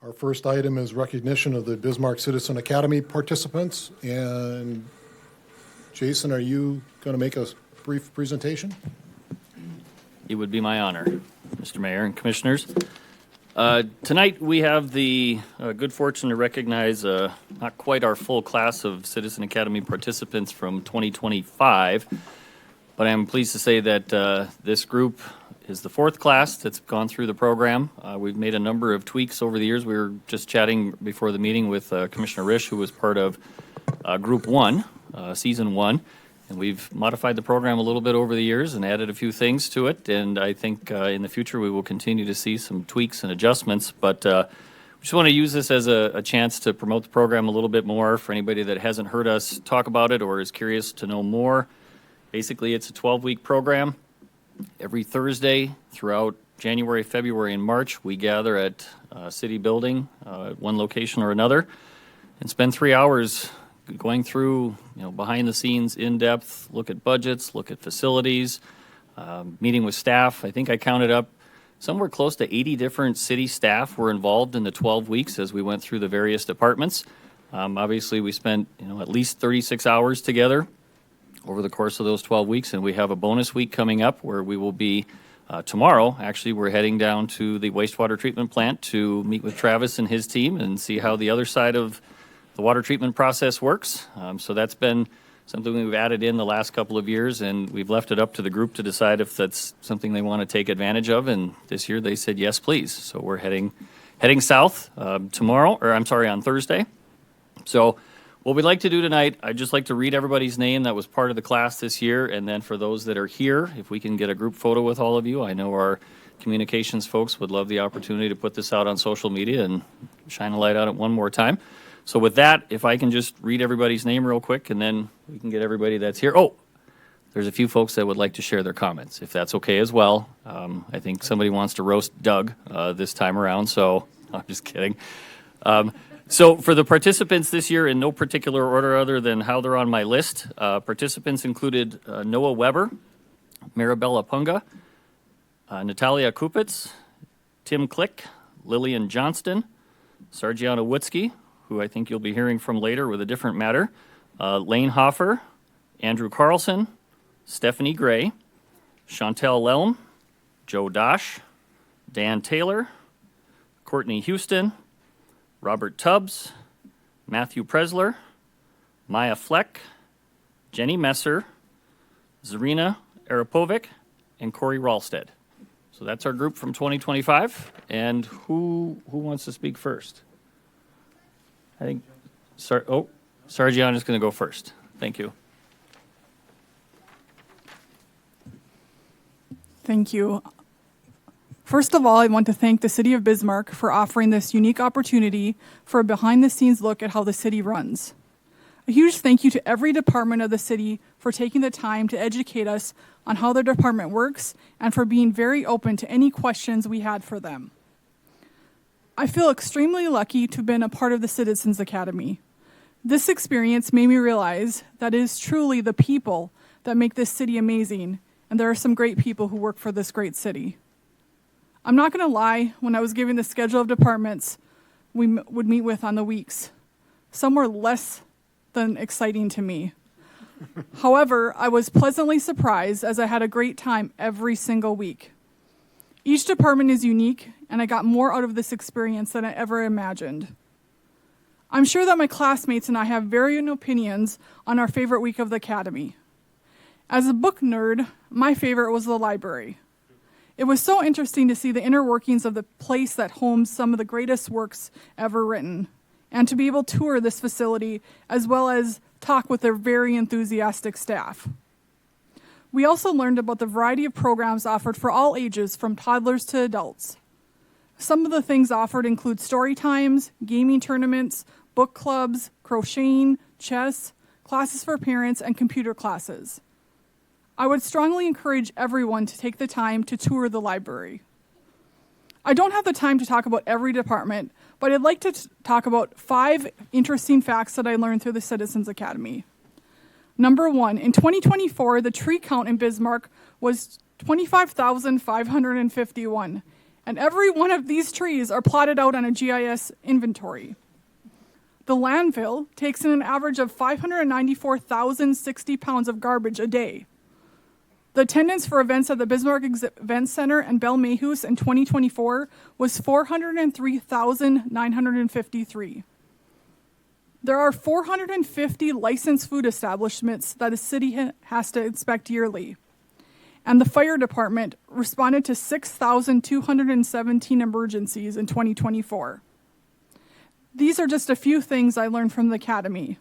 Our first item is recognition of the Bismarck Citizen Academy participants. And Jason, are you going to make a brief presentation? It would be my honor, Mr. Mayor and Commissioners. Tonight we have the good fortune to recognize not quite our full class of Citizen Academy participants from 2025, but I'm pleased to say that this group is the fourth class that's gone through the program. We've made a number of tweaks over the years. We were just chatting before the meeting with Commissioner Risch, who was part of Group 1, Season 1, and we've modified the program a little bit over the years and added a few things to it, and I think in the future we will continue to see some tweaks and adjustments, but we just want to use this as a chance to promote the program a little bit more for anybody that hasn't heard us talk about it or is curious to know more. Basically, it's a 12-week program. Every Thursday throughout January, February, and March, we gather at City Building at one location or another and spend 3 hours going through, behind the scenes, in-depth, look at budgets, look at facilities, meeting with staff. I think I counted up somewhere close to 80 different city staff were involved in the 12 weeks as we went through the various departments. Obviously, we spent, at least 36 hours together over the course of those 12 weeks, and we have a bonus week coming up where we will be tomorrow. Actually, we're heading down to the wastewater treatment plant to meet with Travis and his team and see how the other side of the water treatment process works. So that's been something we've added in the last couple of years, and we've left it up to the group to decide if that's something they want to take advantage of, and this year they said yes, please. So we're heading south on Thursday. So what we'd like to do tonight, I'd just like to read everybody's name that was part of the class this year, and then for those that are here, if we can get a group photo with all of you. I know our communications folks would love the opportunity to put this out on social media and shine a light on it one more time. So with that, if I can just read everybody's name real quick, and then we can get everybody that's here. Oh, there's a few folks that would like to share their comments, if that's okay as well. I think somebody wants to roast Doug this time around, so I'm just kidding. So for the participants this year, in no particular order other than how they're on my list, participants included Noah Weber, Maribella Punga, Natalia Kupitz, Tim Click, Lillian Johnston, Sargiana Wutzke, who I think you'll be hearing from later with a different matter, Lane Hoffer, Andrew Carlson, Stephanie Gray, Chantel Lelm, Joe Dosh, Dan Taylor, Courtney Houston, Robert Tubbs, Matthew Presler, Maya Fleck, Jenny Messer, Zarina Arapovic, and Corey Ralstead. So that's our group from 2025. And who wants to speak first? I think, Sargiana is going to go first. Thank you. Thank you. First of all, I want to thank the City of Bismarck for offering this unique opportunity for a behind-the-scenes look at how the city runs. A huge thank you to every department of the city for taking the time to educate us on how their department works and for being very open to any questions we had for them. I feel extremely lucky to have been a part of the Citizens Academy. This experience made me realize that it is truly the people that make this city amazing, and there are some great people who work for this great city. I'm not going to lie, when I was given the schedule of departments we would meet with on the weeks, some were less than exciting to me. However, I was pleasantly surprised as I had a great time every single week. Each department is unique, and I got more out of this experience than I ever imagined. I'm sure that my classmates and I have varying opinions on our favorite week of the Academy. As a book nerd, my favorite was the library. It was so interesting to see the inner workings of the place that homes some of the greatest works ever written, and to be able to tour this facility as well as talk with their very enthusiastic staff. We also learned about the variety of programs offered for all ages, from toddlers to adults. Some of the things offered include story times, gaming tournaments, book clubs, crocheting, chess, classes for parents, and computer classes. I would strongly encourage everyone to take the time to tour the library. I don't have the time to talk about every department, but I'd like to talk about 5 interesting facts that I learned through the Citizens Academy. Number 1, in 2024, the tree count in Bismarck was 25,551, and every one of these trees are plotted out on a GIS inventory. The landfill takes in an average of 594,060 pounds of garbage a day. The attendance for events at the Bismarck Event Center and Belle Mayhews in 2024 was 403,953. There are 450 licensed food establishments that a city has to inspect yearly. And the fire department responded to 6,217 emergencies in 2024. These are just a few things I learned from the Academy.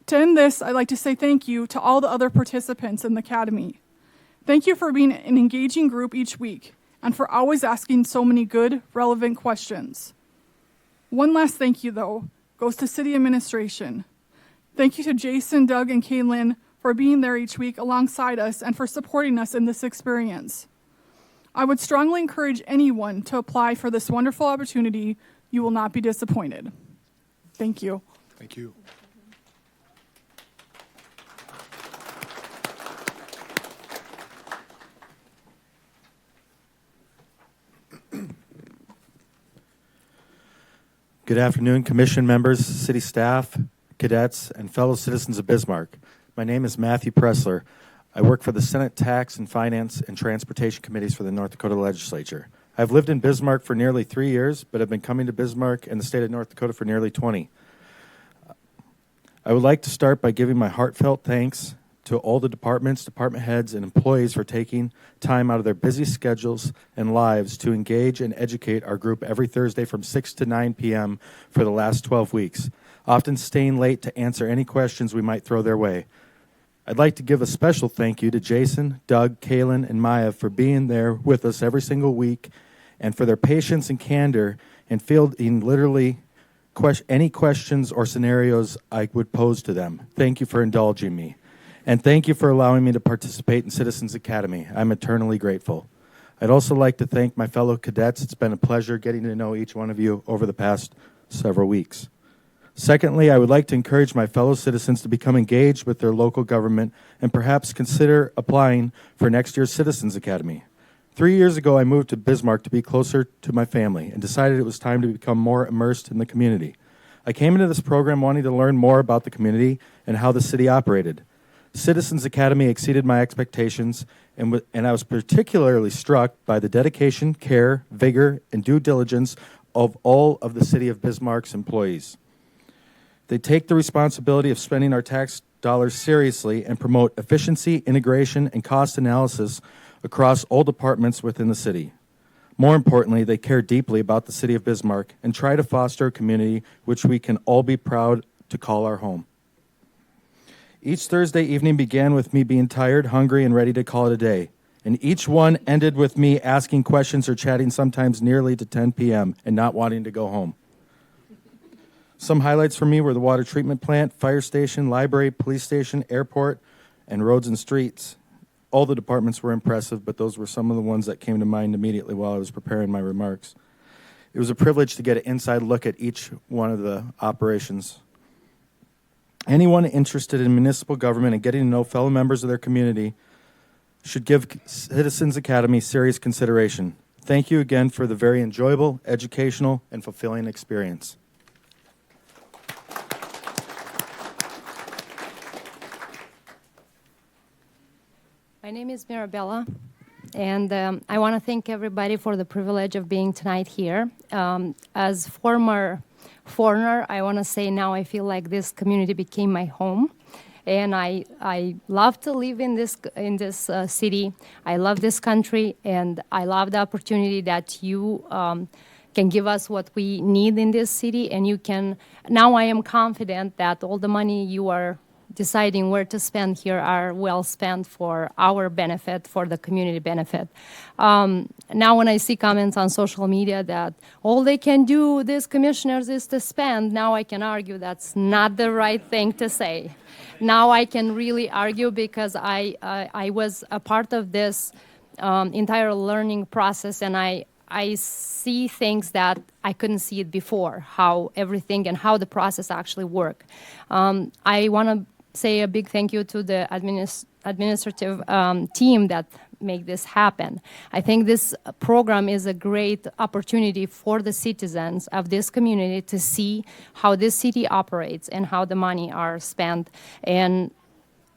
To end this, I'd like to say thank you to all the other participants in the Academy. Thank you for being an engaging group each week and for always asking so many good, relevant questions. One last thank you, though, goes to City Administration. Thank you to Jason, Doug, and Kaylin for being there each week alongside us and for supporting us in this experience. I would strongly encourage anyone to apply for this wonderful opportunity. You will not be disappointed. Thank you. Thank you. Good afternoon, Commission members, city staff, cadets, and fellow citizens of Bismarck. My name is Matthew Pressler. I work for the Senate Tax and Finance and Transportation Committees for the North Dakota Legislature. I've lived in Bismarck for nearly 3 years, but have been coming to Bismarck and the state of North Dakota for nearly 20. I would like to start by giving my heartfelt thanks to all the departments, department heads, and employees for taking time out of their busy schedules and lives to engage and educate our group every Thursday from 6 to 9 p.m. for the last 12 weeks, often staying late to answer any questions we might throw their way. I'd like to give a special thank you to Jason, Doug, Kaylin, and Maya for being there with us every single week and for their patience and candor in fielding literally any questions or scenarios I would pose to them. Thank you for indulging me. And thank you for allowing me to participate in Citizens Academy. I'm eternally grateful. I'd also like to thank my fellow cadets. It's been a pleasure getting to know each one of you over the past several weeks. Secondly, I would like to encourage my fellow citizens to become engaged with their local government and perhaps consider applying for next year's Citizens Academy. 3 years ago, I moved to Bismarck to be closer to my family and decided it was time to become more immersed in the community. I came into this program wanting to learn more about the community and how the city operated. Citizens Academy exceeded my expectations, and I was particularly struck by the dedication, care, vigor, and due diligence of all of the City of Bismarck's employees. They take the responsibility of spending our tax dollars seriously and promote efficiency, integration, and cost analysis across all departments within the city. More importantly, they care deeply about the City of Bismarck and try to foster a community which we can all be proud to call our home. Each Thursday evening began with me being tired, hungry, and ready to call it a day. And each one ended with me asking questions or chatting sometimes nearly to 10 p.m. and not wanting to go home. Some highlights for me were the water treatment plant, fire station, library, police station, airport, and roads and streets. All the departments were impressive, but those were some of the ones that came to mind immediately while I was preparing my remarks. It was a privilege to get an inside look at each one of the operations. Anyone interested in municipal government and getting to know fellow members of their community should give Citizens Academy serious consideration. Thank you again for the very enjoyable, educational, and fulfilling experience. My name is Mirabella, and I want to thank everybody for the privilege of being tonight here. As former foreigner, I want to say now I feel like this community became my home, and I love to live in this city. I love this country, and I love the opportunity that you can give us what we need in this city, and you can. Now I am confident that all the money you are deciding where to spend here are well spent for our benefit, for the community benefit. Now when I see comments on social media that all they can do, these commissioners, is to spend, now I can argue that's not the right thing to say. Now I can really argue because I was a part of this entire learning process, and I see things that I couldn't see it before, how everything and how the process actually work. I want to say a big thank you to the administrative team that make this happen. I think this program is a great opportunity for the citizens of this community to see how this city operates and how the money are spent. And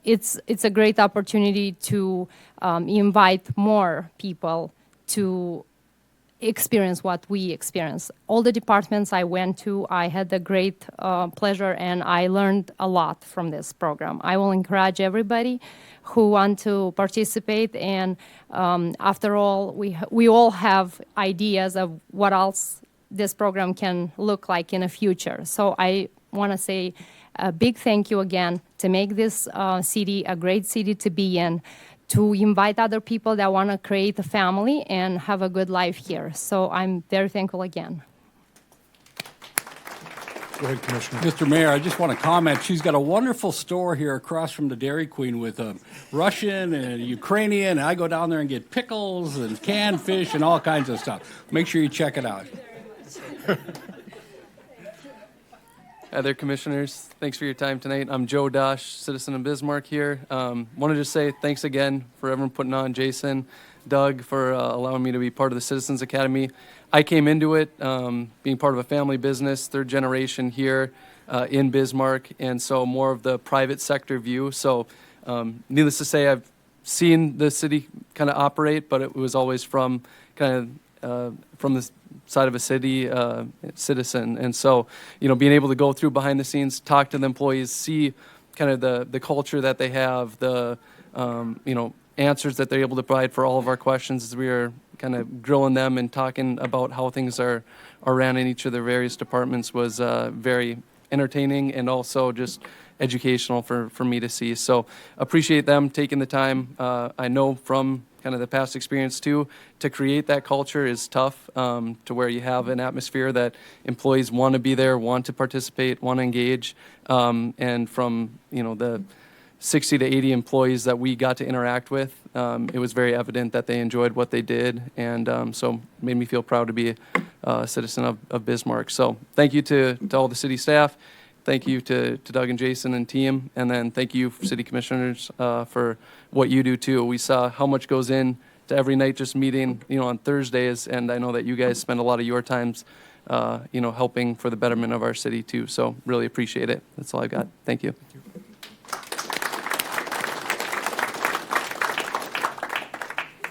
it's a great opportunity to invite more people to experience what we experience. All the departments I went to, I had a great pleasure, and I learned a lot from this program. I will encourage everybody who want to participate, and after all, we all have ideas of what else this program can look like in the future. So I want to say a big thank you again to make this city a great city to be in, to invite other people that want to create a family and have a good life here. So I'm very thankful again. Go ahead, Commissioner. Mr. Mayor, I just want to comment. She's got a wonderful store here across from the Dairy Queen with a Russian and a Ukrainian. And I go down there and get pickles and canned fish and all kinds of stuff. Make sure you check it out. Hi there, Commissioners. Thanks for your time tonight. I'm Joe Dosh, citizen of Bismarck here. Wanted to say thanks again for everyone putting on, Jason, Doug, for allowing me to be part of the Citizens Academy. I came into it being part of a family business, third generation here in Bismarck, and so more of the private sector view. So needless to say, I've seen the city kind of operate, but it was always from kind of from the side of a city citizen. And so, being able to go through behind the scenes, talk to the employees, see kind of the culture that they have, the, answers that they're able to provide for all of our questions as we are kind of grilling them and talking about how things are ran in each of their various departments was very entertaining and also just educational for me to see. So appreciate them taking the time. I know from kind of the past experience too, to create that culture is tough, to where you have an atmosphere that employees want to be there, want to participate, want to engage. And from, the 60 to 80 employees that we got to interact with, it was very evident that they enjoyed what they did. And so made me feel proud to be a citizen of Bismarck. So thank you to all the city staff. Thank you to Doug and Jason and team, and then thank you, City Commissioners, for what you do too. We saw how much goes in to every night just meeting, on Thursdays, and I know that you guys spend a lot of your times, helping for the betterment of our city too. So really appreciate it. That's all I got. Thank you.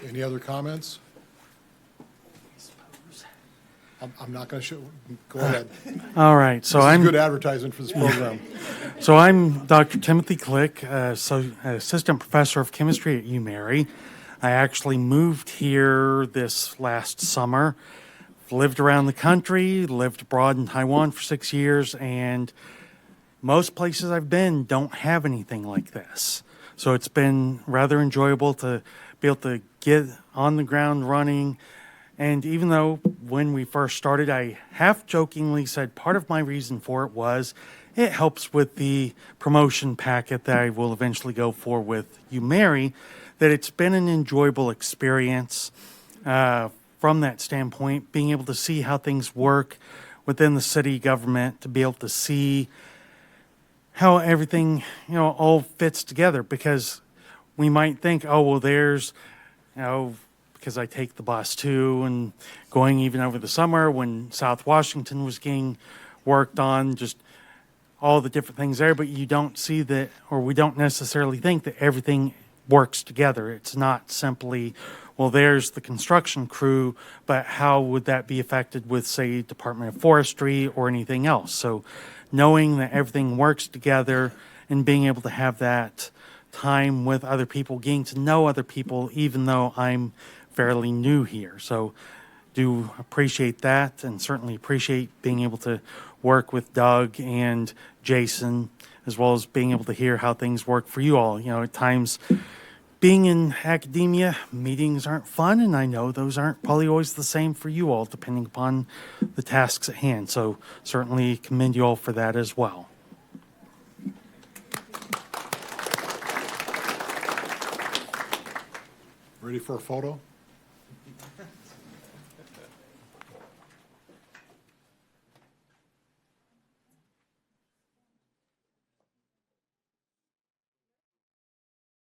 Any other comments? I'm not going to show. Go ahead. All right, so This is I'm good advertising for this program. so I'm Dr. Timothy Click, assistant professor of chemistry at UMary. I actually moved here this last summer. Lived around the country, lived abroad in Taiwan for 6 years, and most places I've been don't have anything like this. So it's been rather enjoyable to be able to get on the ground running. And even though when we first started, I half-jokingly said part of my reason for it was it helps with the promotion packet that I will eventually go for with UMary, that it's been an enjoyable experience from that standpoint, being able to see how things work within the city government, to be able to see how everything, all fits together. Because we might think, oh, well, there's, because I take the bus too, and going even over the summer when South Washington was getting worked on, just all the different things there, but you don't see that, or we don't necessarily think that everything works together. It's not simply, well, there's the construction crew, but how would that be affected with, say, Department of Forestry or anything else? So knowing that everything works together and being able to have that time with other people, getting to know other people, even though I'm fairly new here. So do appreciate that, and certainly appreciate being able to work with Doug and Jason, as well as being able to hear how things work for you all. At times, being in academia, meetings aren't fun, and I know those aren't probably always the same for you all, depending upon the tasks at hand. So certainly commend you all for that as well. Ready for a photo?